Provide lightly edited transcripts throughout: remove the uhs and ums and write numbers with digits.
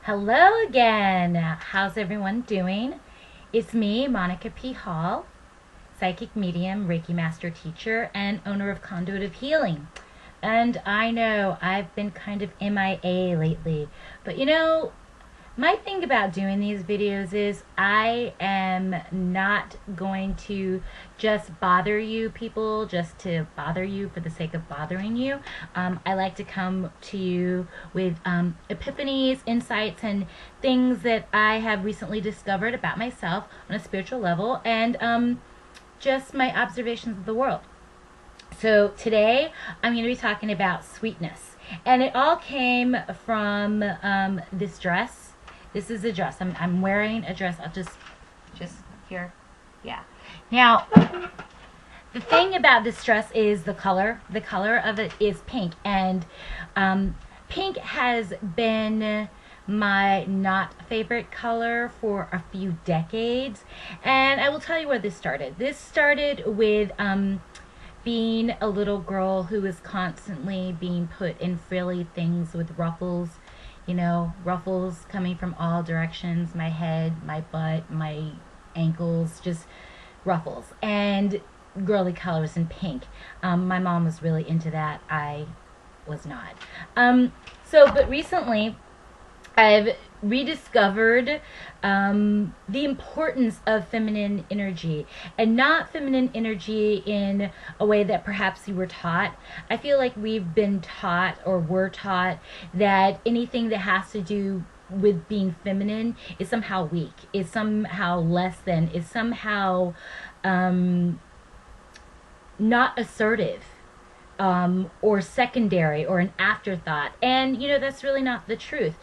Hello again. How's everyone doing? It's me, Monica P. Hall, psychic medium, Reiki master teacher, and owner of Conduit of Healing. And I know I've been kind of MIA lately, but my thing about doing these videos is I am not going to just bother you people just to bother you for the sake of bothering you. I like to come to you with epiphanies, insights, and things that I have recently discovered about myself on a spiritual level, and just my observations of the world. So today I'm going to be talking about sweetness, and it all came from this dress. This is a dress. I'm wearing a dress. I'll just here. Yeah. Now, the thing about this dress is the color. The color of it is pink. And pink has been my not favorite color for a few decades. And I will tell you where this started. This started with being a little girl who was constantly being put in frilly things with ruffles. Ruffles coming from all directions, my head, my butt, my ankles, just ruffles, and girly colors in pink. My mom was really into that. I was not. But recently I've rediscovered the importance of feminine energy, and not feminine energy in a way that perhaps you were taught. I feel like we've been taught, or were taught, that anything that has to do with being feminine is somehow weak, is somehow less than, is somehow not assertive, or secondary, or an afterthought. And that's really not the truth.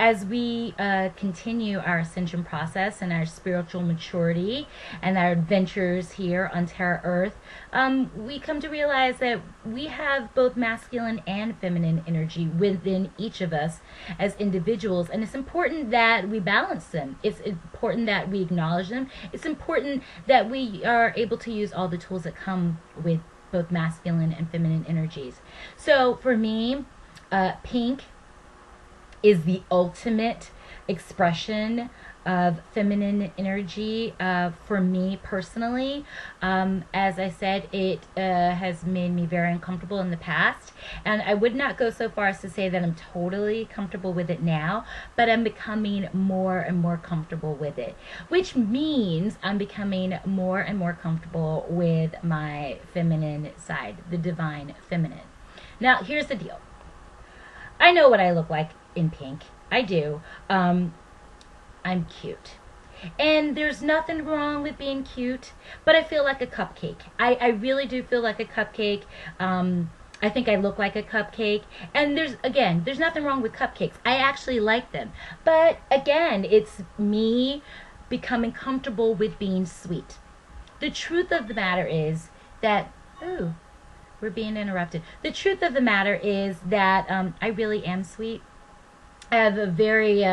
As we continue our ascension process and our spiritual maturity and our adventures here on Terra Earth, we come to realize that we have both masculine and feminine energy within each of us as individuals, and it's important that we balance them. It's important that we acknowledge them. It's important that we are able to use all the tools that come with both masculine and feminine energies. So for me, pink is the ultimate expression of feminine energy for me personally. As I said, it has made me very uncomfortable in the past, and I would not go so far as to say that I'm totally comfortable with it now, but I'm becoming more and more comfortable with it, which means I'm becoming more and more comfortable with my feminine side, the divine feminine. Now, here's the deal. I know what I look like in pink. I do. I'm cute. And there's nothing wrong with being cute, but I feel like a cupcake. I really do feel like a cupcake. I think I look like a cupcake. And there's nothing wrong with cupcakes. I actually like them. But again, it's me becoming comfortable with being sweet. The truth of the matter is that, ooh, we're being interrupted. The truth of the matter is that I really am sweet. I have a very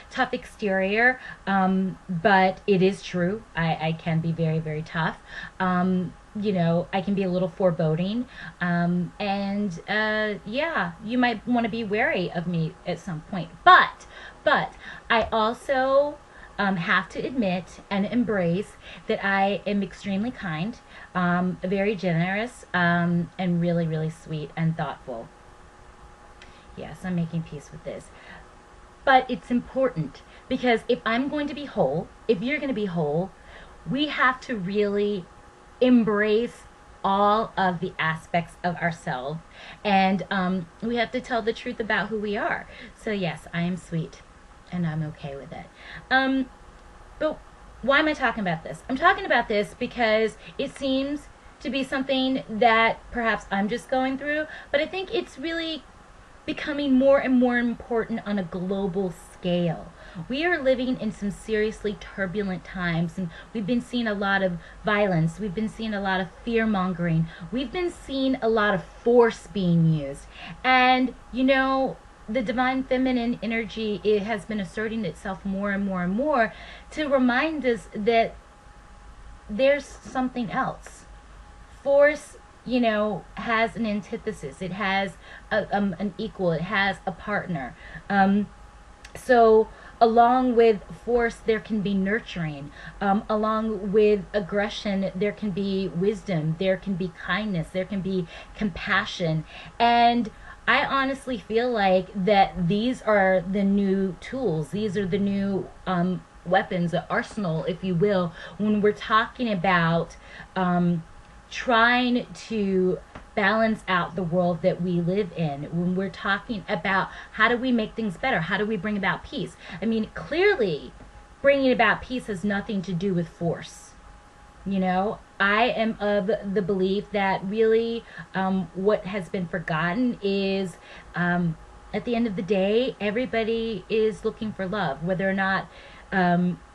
tough exterior, but it is true. I can be very, very tough. I can be a little foreboding. Yeah, you might want to be wary of me at some point. But I also have to admit and embrace that I am extremely kind, very generous, and really, really sweet and thoughtful. Yes, I'm making peace with this. But it's important, because if I'm going to be whole, if you're going to be whole, we have to really embrace all of the aspects of ourselves, and we have to tell the truth about who we are. So yes, I am sweet, and I'm okay with it. But why am I talking about this? I'm talking about this because it seems to be something that perhaps I'm just going through, but I think it's really becoming more and more important on a global scale. We are living in some seriously turbulent times, and we've been seeing a lot of violence. We've been seeing a lot of fear-mongering. We've been seeing a lot of force being used. And, the divine feminine energy, it has been asserting itself more and more and more to remind us that there's something else. Force has an antithesis. It has an equal. It has a partner. So along with force, there can be nurturing. Along with aggression, there can be wisdom, there can be kindness, there can be compassion. And I honestly feel like that these are the new tools. These are the new weapons, the arsenal, if you will, when we're talking about trying to balance out the world that we live in, when we're talking about how do we make things better, how do we bring about peace. I mean, clearly bringing about peace has nothing to do with force. You know, I am of the belief that really what has been forgotten is at the end of the day, everybody is looking for love, whether or not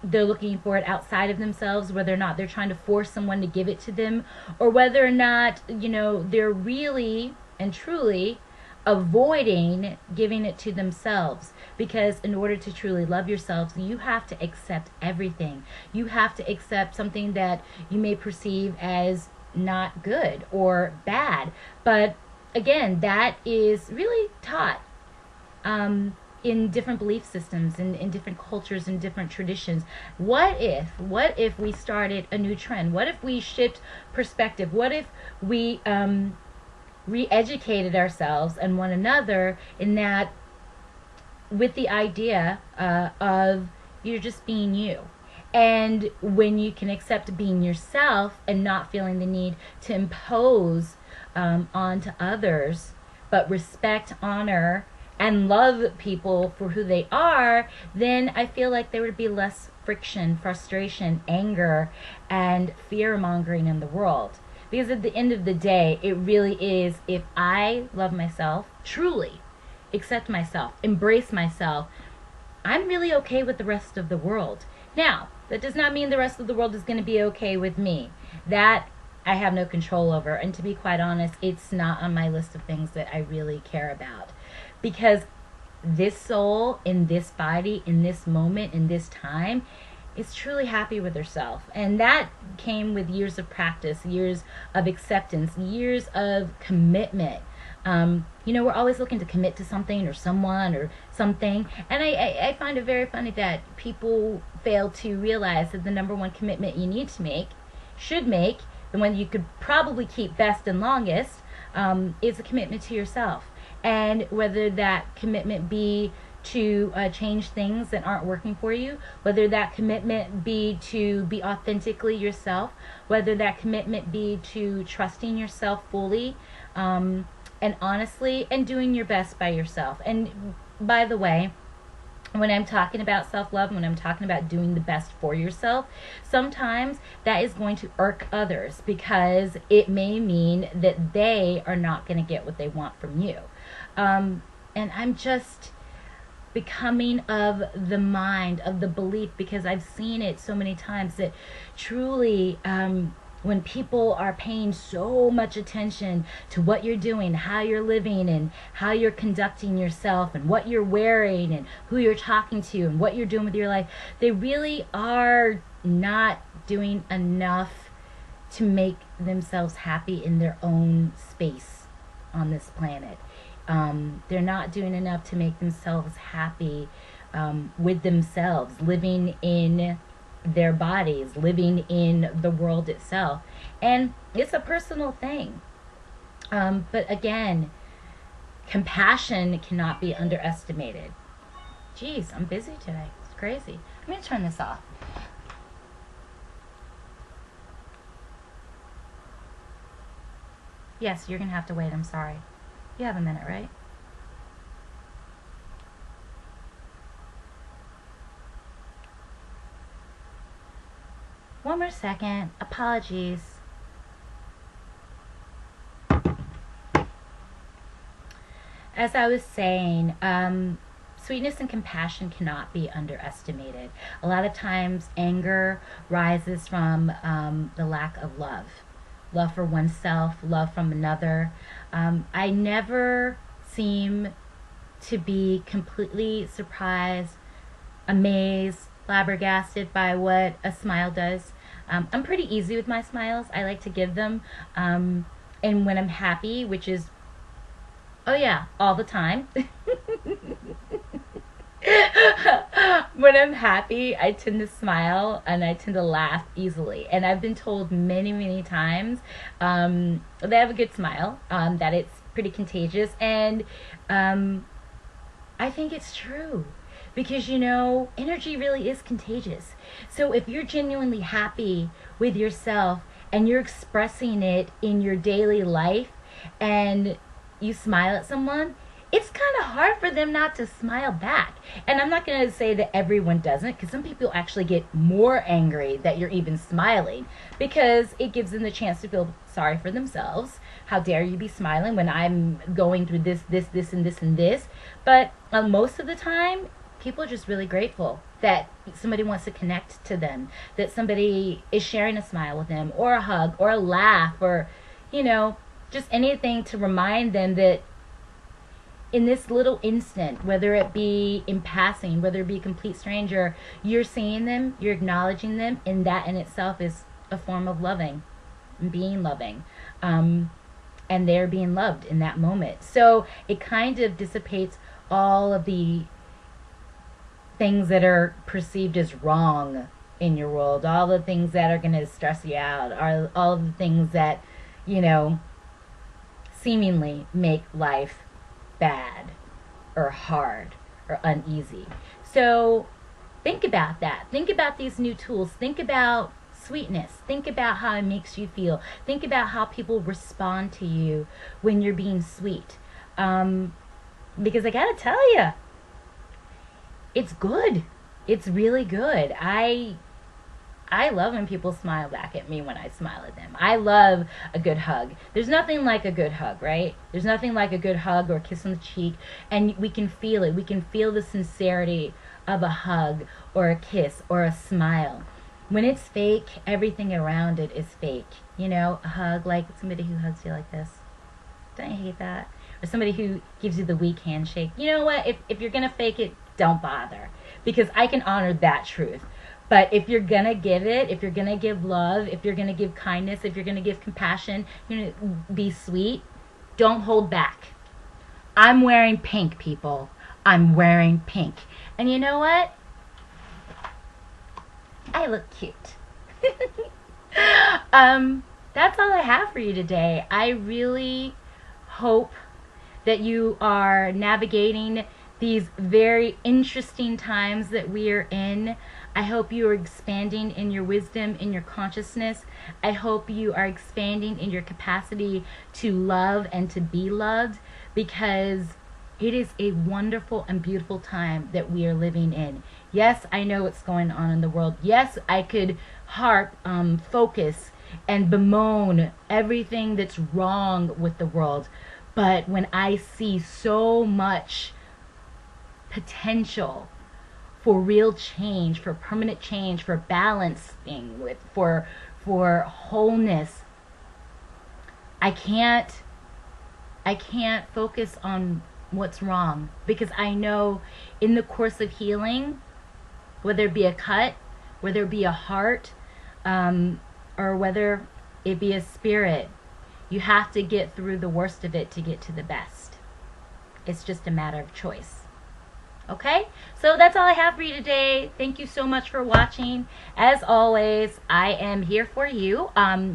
they're looking for it outside of themselves, whether or not they're trying to force someone to give it to them, or whether or not, you know, they're really and truly avoiding giving it to themselves. Because in order to truly love yourselves, you have to accept everything. You have to accept something that you may perceive as not good or bad. But again, that is really taught in different belief systems, in different cultures and different traditions. What if we started a new trend? What if we shift perspective? What if we re-educated ourselves and one another in that, with the idea of you're just being you. And when you can accept being yourself and not feeling the need to impose onto others, but respect, honor, and love people for who they are, then I feel like there would be less friction, frustration, anger, and fear-mongering in the world. Because at the end of the day, it really is, if I love myself, truly accept myself, embrace myself, I'm really okay with the rest of the world. Now, that does not mean the rest of the world is going to be okay with me. That I have no control over. And to be quite honest, it's not on my list of things that I really care about. Because this soul, in this body, in this moment, in this time, is truly happy with herself. And that came with years of practice, years of acceptance, years of commitment. You know, we're always looking to commit to something or someone or something. And I find it very funny that people fail to realize that the number one commitment you need to make, should make, the one you could probably keep best and longest, is a commitment to yourself. And whether that commitment be to change things that aren't working for you, whether that commitment be to be authentically yourself, whether that commitment be to trusting yourself fully, and honestly, and doing your best by yourself. And by the way, when I'm talking about self-love, when I'm talking about doing the best for yourself, sometimes that is going to irk others because it may mean that they are not going to get what they want from you. And I'm just becoming of the mind, of the belief, because I've seen it so many times that truly, when people are paying so much attention to what you're doing, how you're living, and how you're conducting yourself, and what you're wearing, and who you're talking to, and what you're doing with your life, they really are not doing enough to make themselves happy in their own space on this planet. They're not doing enough to make themselves happy with themselves, living in their bodies, living in the world itself. And it's a personal thing. But again, compassion cannot be underestimated. Jeez, I'm busy today. It's crazy. I'm going to turn this off. Yes, you're going to have to wait. I'm sorry. You have a minute, right? One more second. Apologies. As I was saying, sweetness and compassion cannot be underestimated. A lot of times anger rises from the lack of love. Love for oneself, love from another. I never seem to be completely surprised, amazed, flabbergasted by what a smile does. I'm pretty easy with my smiles. I like to give them. And when I'm happy, which is, oh yeah, all the time. when I'm happy, I tend to smile and I tend to laugh easily. And I've been told many, many times they have a good smile, that it's pretty contagious. And I think it's true. Because, energy really is contagious. So if you're genuinely happy with yourself and you're expressing it in your daily life and you smile at someone, it's kind of hard for them not to smile back. And I'm not going to say that everyone doesn't, because some people actually get more angry that you're even smiling, because it gives them the chance to feel sorry for themselves. How dare you be smiling when I'm going through this, and this, and this. But most of the time, people are just really grateful that somebody wants to connect to them, that somebody is sharing a smile with them, or a hug, or a laugh, or, just anything to remind them that in this little instant, whether it be in passing, whether it be a complete stranger, you're seeing them, you're acknowledging them, and that in itself is a form of loving, being loving. And they're being loved in that moment. So it kind of dissipates all of the things that are perceived as wrong in your world, all the things that are going to stress you out, all of the things that, seemingly make life bad or hard or uneasy. So think about that. Think about these new tools. Think about sweetness. Think about how it makes you feel. Think about how people respond to you when you're being sweet. Because I gotta tell you, it's good. It's really good. I love when people smile back at me when I smile at them. I love a good hug. There's nothing like a good hug, right? There's nothing like a good hug or a kiss on the cheek, and we can feel it. We can feel the sincerity of a hug or a kiss or a smile. When it's fake, everything around it is fake. A hug, like somebody who hugs you like this. Don't you hate that? Or somebody who gives you the weak handshake. You know what? If you're going to fake it, don't bother. Because I can honor that truth. But if you're going to give it, if you're going to give love, if you're going to give kindness, if you're going to give compassion, be sweet, don't hold back. I'm wearing pink, people. I'm wearing pink. And you know what? I look cute. That's all I have for you today. I really hope that you are navigating these very interesting times that we are in. I hope you are expanding in your wisdom, in your consciousness. I hope you are expanding in your capacity to love and to be loved, because it is a wonderful and beautiful time that we are living in. Yes, I know what's going on in the world. Yes, I could focus and bemoan everything that's wrong with the world. But when I see so much potential for real change, for permanent change, for balancing, for wholeness, I can't focus on what's wrong, because I know in the course of healing, whether it be a cut, whether it be a heart, or whether it be a spirit, you have to get through the worst of it to get to the best. It's just a matter of choice. Okay? So that's all I have for you today. Thank you so much for watching. As always, I am here for you.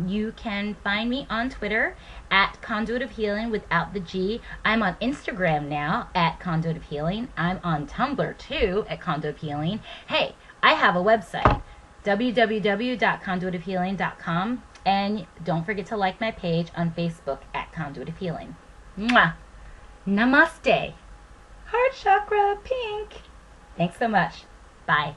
You can find me on Twitter at Conduit of Healing without the G. I'm on Instagram now at Conduit of Healing. I'm on Tumblr too at Conduit of Healing. Hey, I have a website, www.conduitofhealing.com. And don't forget to like my page on Facebook at Conduit of Healing. Mwah! Namaste. Heart chakra pink. Thanks so much. Bye.